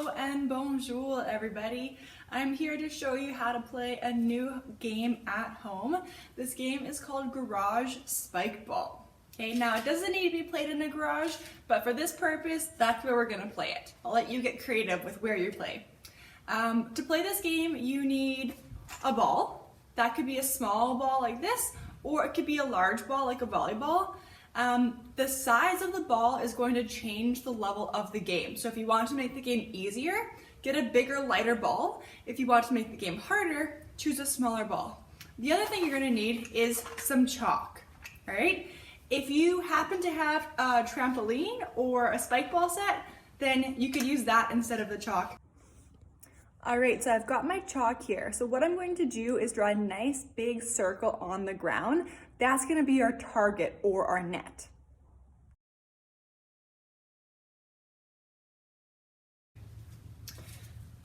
Hello and bonjour everybody. I'm here to show you how to play a new game at home. This game is called Garage Spikeball. Okay, now it doesn't need to be played in a garage, but for this purpose, that's where we're gonna play it. I'll let you get creative with where you play. To play this game, you need a ball. That could be a small ball like this, or it could be a large ball like a volleyball. The size of the ball is going to change the level of the game. So if you want to make the game easier, get a bigger, lighter ball. If you want to make the game harder, choose a smaller ball. The other thing you're going to need is some chalk, all right? If you happen to have a trampoline or a spike ball set, then you could use that instead of the chalk. All right, so I've got my chalk here. So what I'm going to do is draw a nice big circle on the ground. That's gonna be our target or our net.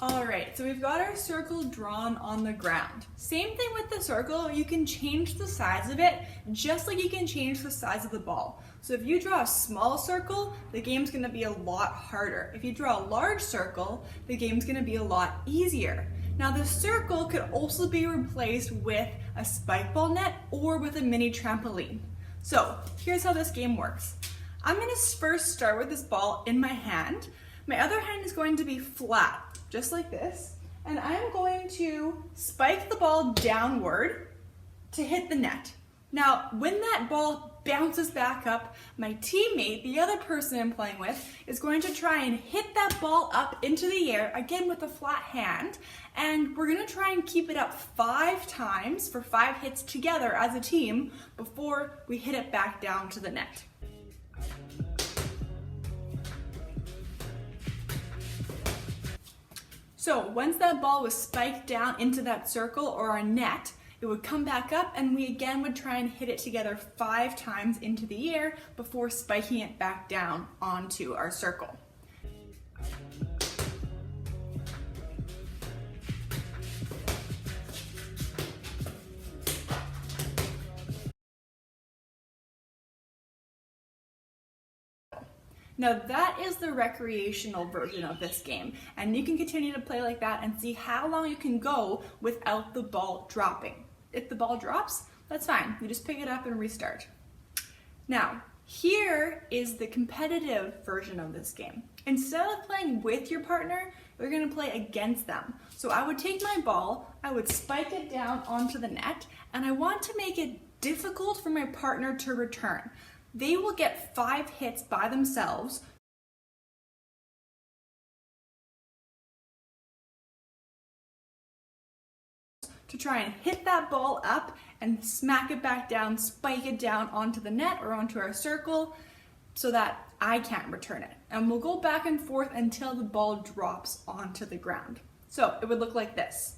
All right, so we've got our circle drawn on the ground. Same thing with the circle, you can change the size of it just like you can change the size of the ball. So if you draw a small circle, the game's gonna be a lot harder. If you draw a large circle, the game's gonna be a lot easier. Now the circle could also be replaced with a spike ball net or with a mini trampoline. So here's how this game works. I'm gonna first start with this ball in my hand. My other hand is going to be flat, just like this, and I'm going to spike the ball downward to hit the net. Now, when that ball bounces back up, my teammate, the other person I'm playing with, is going to try and hit that ball up into the air, again with a flat hand, and we're gonna try and keep it up 5 times for 5 hits together as a team before we hit it back down to the net. So once that ball was spiked down into that circle or our net, it would come back up and we again would try and hit it together 5 times into the air before spiking it back down onto our circle. Now that is the recreational version of this game, and you can continue to play like that and see how long you can go without the ball dropping. If the ball drops, that's fine. You just pick it up and restart. Now, here is the competitive version of this game. Instead of playing with your partner, you're gonna play against them. So I would take my ball, I would spike it down onto the net, and I want to make it difficult for my partner to return. They will get 5 hits by themselves to try and hit that ball up and smack it back down, spike it down onto the net or onto our circle so that I can't return it. And we'll go back and forth until the ball drops onto the ground. So it would look like this.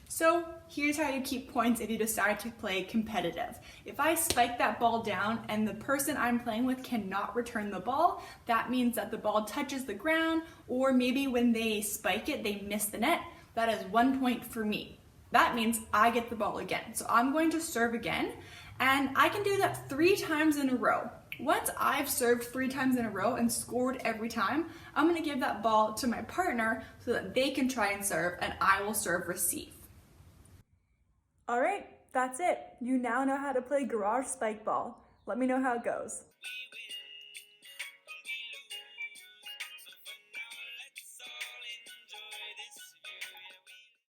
So here's how you keep points if you decide to play competitive. If I spike that ball down and the person I'm playing with cannot return the ball, that means that the ball touches the ground, or maybe when they spike it, they miss the net. That is 1 point for me. That means I get the ball again. So I'm going to serve again, and I can do that 3 times in a row. Once I've served 3 times in a row and scored every time, I'm gonna give that ball to my partner so that they can try and serve, and I will serve receive. All right, that's it. You now know how to play Garage Spikeball. Let me know how it goes.